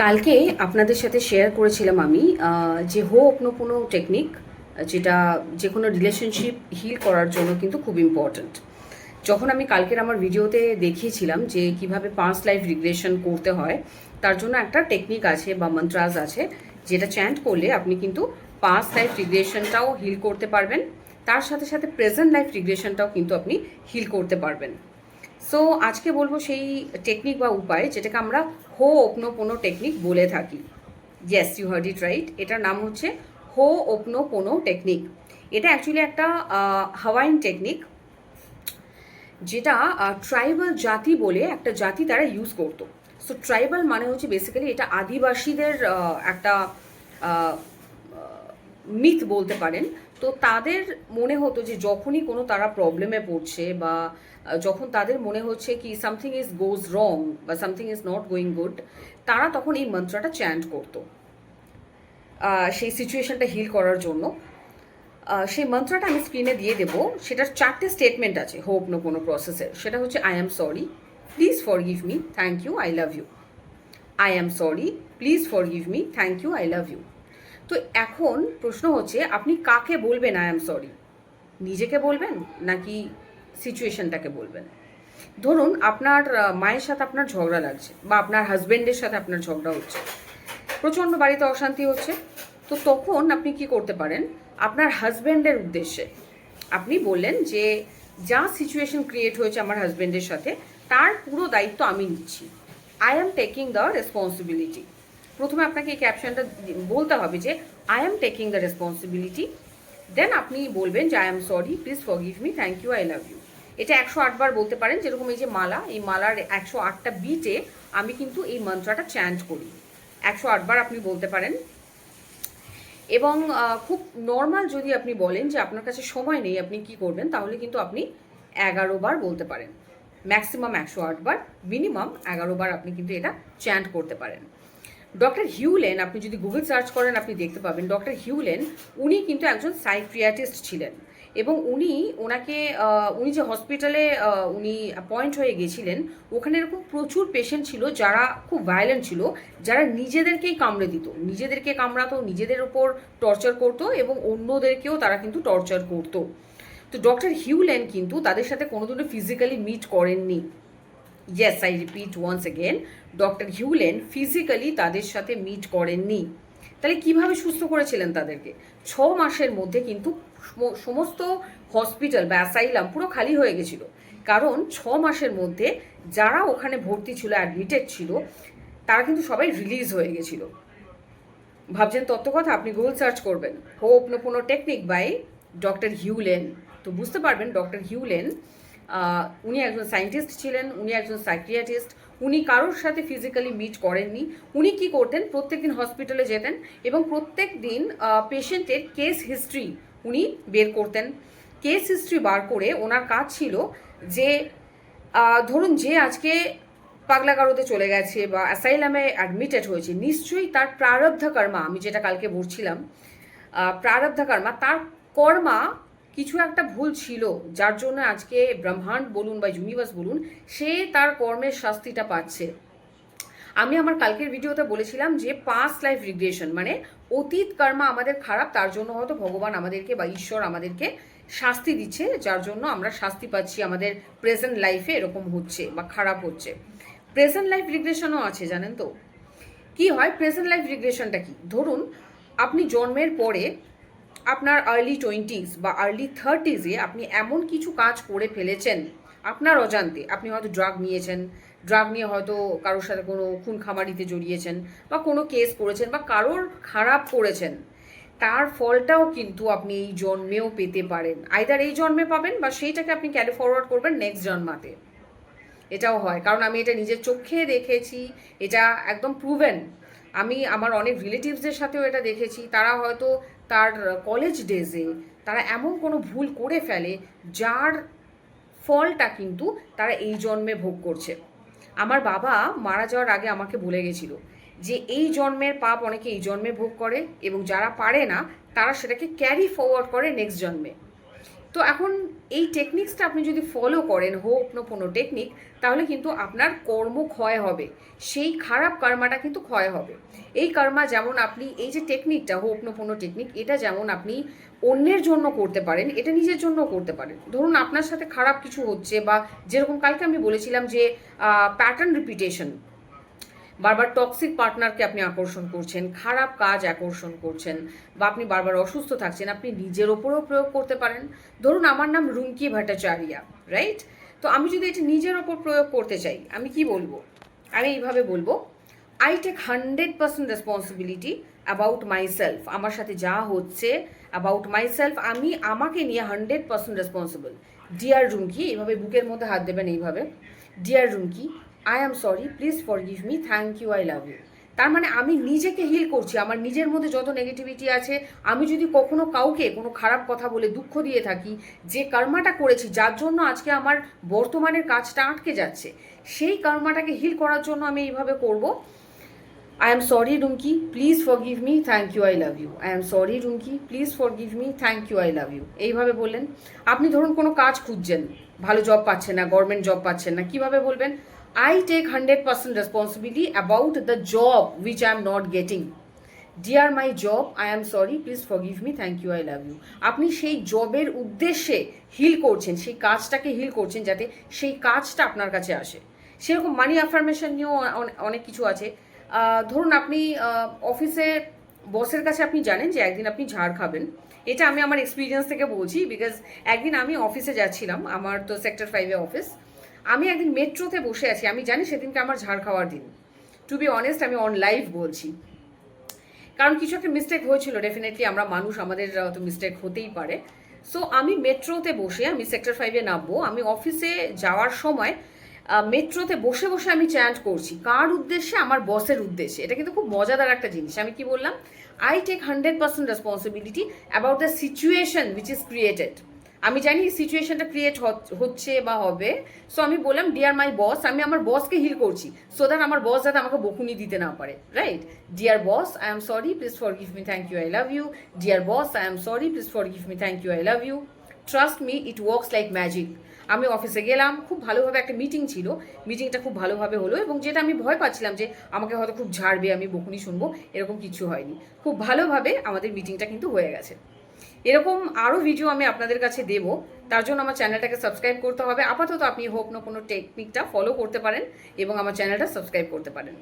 কালকে আপনাদের সাথে শেয়ার করেছিলাম আমি যে হো'ওপনোপোনো টেকনিক, যেটা যে কোনো রিলেশনশিপ হিল করার জন্য কিন্তু খুব ইম্পর্ট্যান্ট। যখন আমি কালকের আমার ভিডিওতে দেখিয়েছিলাম যে কিভাবে পাস্ট লাইফ রিগ্রেশন করতে হয়, তার জন্য একটা টেকনিক আছে বা মন্ত্রাজ আছে, যেটা চ্যান্ট করলে আপনি কিন্তু পাস্ট লাইফ রিগ্রেশনটাও হিল করতে পারবেন, তার সাথে সাথে প্রেজেন্ট লাইফ রিগ্রেশনটাও কিন্তু আপনি হিল করতে পারবেন। সো আজকে বলবো সেই টেকনিক বা উপায় যেটাকে আমরা হো'ওপনোপোনো টেকনিক বলে থাকি। Yes, you heard it right. এটার নাম হচ্ছে হো'ওপনোপোনো টেকনিক। এটা অ্যাকচুয়ালি একটা হাওয়াইন টেকনিক, যেটা ট্রাইবাল জাতি বলে একটা জাতি তারা ইউজ করতো। সো ট্রাইবাল মানে হচ্ছে বেসিক্যালি এটা আদিবাসীদের একটা মিথ বলতে পারেন। তো তাদের মনে হতো যে যখনই কোনো তারা প্রবলেমে পড়ছে বা যখন তাদের মনে হচ্ছে কি সামথিং ইজ গোজ রং বা something is not going good, তারা তখন এই মন্ত্রটা চ্যান্ট করতো সেই সিচুয়েশনটা হিল করার জন্য। সেই মন্ত্রটা আমি স্ক্রিনে দিয়ে দেবো। সেটার 4টে স্টেটমেন্ট আছে হো'ওপনোপোনো প্রসেসের। সেটা হচ্ছে I am sorry, please forgive me, thank you, I love you. I am sorry, please forgive me, thank you, I love you. তো এখন প্রশ্ন হচ্ছে আপনি কাকে বলবেন আই অ্যাম সরি? নিজেকে বলবেন নাকি সিচুয়েশনটাকে বলবেন? ধরুন আপনার মায়ের সাথে আপনার ঝগড়া লাগছে বা আপনার হাজব্যান্ডের সাথে আপনার ঝগড়া হচ্ছে, প্রচণ্ড বাড়িতে অশান্তি হচ্ছে। তো তখন আপনি কি করতে পারেন? আপনার হাজব্যান্ডের উদ্দেশ্যে আপনি বললেন যে যা সিচুয়েশন ক্রিয়েট হয়েছে আমার হাজব্যান্ডের সাথে, তার পুরো দায়িত্ব আমি নিচ্ছি। I am taking the responsibility. প্রথমে আপনাকে এই ক্যাপশনটা বলতে হবে যে I am taking the responsibility. Then আপনি বলবেন যে I am sorry, please forgive me, thank you, I love you. এটা 108 বার বলতে পারেন। যেরকম এই যে মালা, এই মালার 108টা বিটে আমি কিন্তু এই মন্ত্রটা চ্যান্ট করি। 108 বার আপনি বলতে পারেন। এবং খুব নর্মাল যদি আপনি বলেন যে আপনার কাছে সময় নেই, আপনি কি করবেন, তাহলে কিন্তু আপনি 11 বার বলতে পারেন। ম্যাক্সিমাম 108 বার, মিনিমাম 11 বার আপনি কিন্তু এটা চ্যান্ট করতে পারেন। ডক্টর হিউলেন, আপনি যদি গুগল সার্চ করেন আপনি দেখতে পাবেন ডক্টর হিউলেন উনি কিন্তু একজন সাইকিয়াট্রিস্ট ছিলেন। এবং উনি যে হসপিটালে উনি অ্যাপয়েন্ট হয়ে গেছিলেন, ওখানে এরকম প্রচুর পেশেন্ট ছিল যারা খুব ভায়োলেন্ট ছিল, যারা নিজেদেরকেই কামড়ে দিত, নিজেদেরকে কামড়াতো, নিজেদের ওপর টর্চার করতো এবং অন্যদেরকেও তারা কিন্তু টর্চার করতো। তো ডক্টর হিউলেন কিন্তু তাদের সাথে কোনোদিনও ফিজিক্যালি মিট করেননি। Yes, I repeat once again, doctor Hew Len physically তাদের সাথে মিট করেননি। তাহলে কিভাবে সুস্থ করেছিলেন তাদেরকে? 6 মাসের মধ্যে কিন্তু সমস্ত হসপিটাল বা অ্যাসাইলাম পুরো খালি হয়ে গেছিল। কারণ 6 মাসের মধ্যে যারা ওখানে ভর্তি ছিল, অ্যাডমিটেড ছিল, তারা কিন্তু সবাই রিলিজ হয়ে গেছিল। ভাবছেন তত্ত্ব কথা? আপনি গুগল সার্চ করবেন হো'ওপনোপোনো টেকনিক বাই ডক্টর হিউলেন, তো বুঝতে পারবেন ডক্টর হিউলেন উনি একজন সায়েন্টিস্ট ছিলেন, উনি একজন সাইকিয়াট্রিস্ট। উনি কারোর সাথে ফিজিক্যালি মিট করেননি। উনি কি করতেন? প্রত্যেক দিন হসপিটালে যেতেন এবং প্রত্যেক দিন পেশেন্টের কেস হিস্ট্রি উনি বের করতেন। কেস হিস্ট্রি বার করে ওনার কাজ ছিল যে ধরুন যে আজকে পাগলাগারোতে চলে গেছে বা অ্যাসাইলামে অ্যাডমিটেড হয়েছে, নিশ্চয়ই তার প্রারব্ধ কর্মা, আমি যেটা কালকে বলছিলাম প্রারব্ধ কর্মা, তার কর্মা কিছু একটা ভুল ছিল, যার জন্য আজকে ব্রহ্মাণ্ড বলুন বা ইউনিভার্স বলুন, সে তার কর্মের শাস্তিটা পাচ্ছে। আমি আমার কালকের ভিডিওতে বলেছিলাম যে পাস্ট লাইফ রিগ্রেশন মানে অতীত কর্মা আমাদের খারাপ, তার জন্য হয়তো ভগবান আমাদেরকে বা ঈশ্বর আমাদেরকে শাস্তি দিচ্ছে, যার জন্য আমরা শাস্তি পাচ্ছি, আমাদের প্রেজেন্ট লাইফে এরকম হচ্ছে বা খারাপ হচ্ছে। প্রেজেন্ট লাইফ রিগ্রেশনও আছে, জানেন তো? কি হয় প্রেজেন্ট লাইফ রিগ্রেশনটা? কি, ধরুন আপনি জন্মের পরে আপনার আর্লি 20s বা আর্লি 30s-এ আপনি এমন কিছু কাজ করে ফেলেছেন আপনার অজান্তে। আপনি হয়তো ড্রাগ নিয়েছেন, ড্রাগ নিয়ে হয়তো কারোর সাথে কোনো খুন খামারিতে জড়িয়েছেন বা কোনো কেস করেছেন বা কারোর খারাপ করেছেন। তার ফলটাও কিন্তু আপনি এই জন্মেও পেতে পারেন। আইদার এই জন্মে পাবেন বা সেইটাকে আপনি ক্যারি ফরওয়ার্ড করবেন নেক্সট জন্মাতে। এটাও হয়, কারণ আমি এটা নিজের চোখে দেখেছি, এটা একদম প্রুভেন। আমি আমার অনেক রিলেটিভসদের সাথেও এটা দেখেছি। তারা হয়তো তার কলেজ ডেজে তারা এমন কোনো ভুল করে ফেলে, যার ফলটা কিন্তু তারা এই জন্মে ভোগ করছে। আমার বাবা মারা যাওয়ার আগে আমাকে বলে গেছিল যে এই জন্মের পাপ অনেকে এই জন্মে ভোগ করে এবং যারা পারে না তারা সেটাকে ক্যারি ফরওয়ার্ড করে নেক্সট জন্মে। তো এখন এই টেকনিক্সটা আপনি যদি ফলো করেন হোপনোপোনো টেকনিক, তাহলে কিন্তু আপনার কর্ম ক্ষয় হবে, সেই খারাপ কর্মাটা কিন্তু ক্ষয় হবে। এই কর্মা যেমন আপনি এই যে টেকনিকটা হোপনোপোনো টেকনিক, এটা যেমন আপনি অন্যের জন্য করতে পারেন, এটা নিজের জন্য করতে পারেন। ধরুন আপনার সাথে খারাপ কিছু হচ্ছে, বা যেরকম কালকে আমি বলেছিলাম যে প্যাটার্ন রিপিটেশন, বারবার টক্সিক পার্টনারকে আপনি আকর্ষণ করছেন, খারাপ কাজ আকর্ষণ করছেন, বা আপনি বারবার অসুস্থ থাকছেন, আপনি নিজের ওপরেও প্রয়োগ করতে পারেন। ধরুন আমার নাম রুমকি ভট্টাচার্যা, রাইট? তো আমি যদি এটা নিজের ওপর প্রয়োগ করতে চাই, আমি কি বলবো? আমি এইভাবে বলবো, I take 100% responsibility about myself. আমার সাথে যা হচ্ছে অ্যাবাউট মাইসেলফ, আমি আমাকে নিয়ে 100% রেসপন্সিবল। ডিয়ার রুমকি, এইভাবে বুকের মধ্যে হাত দেবেন এইভাবে, dear Rumki, I am sorry, please forgive me, thank you, I love you. তার মানে আমি নিজেকে হিল করছি, আমার নিজের মধ্যে যত নেগেটিভিটি আছে, আমি যদি কখনো কাউকে কোনো খারাপ কথা বলে দুঃখ দিয়ে থাকি, যে কর্মাটা করেছি যার জন্য আজকে আমার বর্তমানের কাজটা আটকে যাচ্ছে, সেই কর্মাটাকে হিল করার জন্য আমি এইভাবে করব, I am sorry, Rumki. Please forgive me. Thank you. I love you. I am sorry, Rumki. Please forgive me. Thank you. I love you. এইভাবে বললেন। আপনি ধরুন কোনো কাজ খুঁজছেন, ভালো জব পাচ্ছেন না, গভর্নমেন্ট জব পাচ্ছেন না, কিভাবে বলবেন? I take 100% responsibility about the job which I am not getting. Dear my job, I am sorry. Please forgive me. Thank you. I love you. আপনি সেই জবের উদ্দেশ্যে হিল করছেন, সেই কাজটাকে হিল করছেন যাতে সেই কাজটা আপনার কাছে আসে। সেরকম মানি অ্যাফার্মেশন নিয়েও অনেক কিছু আছে। ধরুন আপনি অফিসে বসের কাছে আপনি জানেন যে একদিন আপনি ঝাড় খাবেন। এটা আমি আমার এক্সপিরিয়েন্স থেকে বলছি, বিকজ একদিন আমি অফিসে যাচ্ছিলাম, আমার তো সেক্টর 5-এ অফিস। আমি একদিন মেট্রোতে বসে আছি, আমি জানি সেদিনকে আমার ঝাড় খাওয়ার দিন। টু বি অনেস্ট, আমি অন লাইভ বলছি, কারণ কিছু একটা মিস্টেক হয়েছিল। ডেফিনেটলি আমরা মানুষ, আমাদের তো মিস্টেক হতেই পারে। সো আমি মেট্রোতে বসে, আমি সেক্টর 5-এ নামবো, আমি অফিসে যাওয়ার সময় মেট্রোতে বসে বসে আমি চ্যান্ট করছি, কার উদ্দেশ্যে? আমার বসের উদ্দেশ্যে। এটা কিন্তু খুব মজাদার একটা জিনিস। আমি কি বললাম? I take 100% responsibility about the situation which is created. আমি জানি এই সিচুয়েশনটা ক্রিয়েট হচ্ছে বা হবে, সো আমি বললাম ডিয়ার মাই বস, আমি আমার বসকে হিল করছি, সো দ্যাট আমার বস যাতে আমাকে বকুনি দিতে না পারে, right? Dear boss, I am sorry, please forgive me, thank you, I love you. Dear boss, I am sorry, please forgive me, thank you, I love you. Trust me, it works like magic. আমি অফিসে গেলাম, খুব ভালোভাবে একটা meeting ছিল, মিটিংটা খুব ভালোভাবে হলো, এবং যেটা আমি ভয় পাচ্ছিলাম যে আমাকে হয়তো খুব ঝাড়বে, আমি বকুনি শুনবো, এরকম কিছু হয়নি। খুব ভালোভাবে আমাদের মিটিংটা কিন্তু হয়ে গেছে। এরকম আরও ভিডিও আমি আপনাদের কাছে দেব, তার জন্য আমার চ্যানেলটাকে সাবস্ক্রাইব করতে হবে। আপাতত আপনি হোপনোপোনো টেকনিকটা ফলো করতে পারেন এবং আমার চ্যানেলটা সাবস্ক্রাইব করতে পারেন।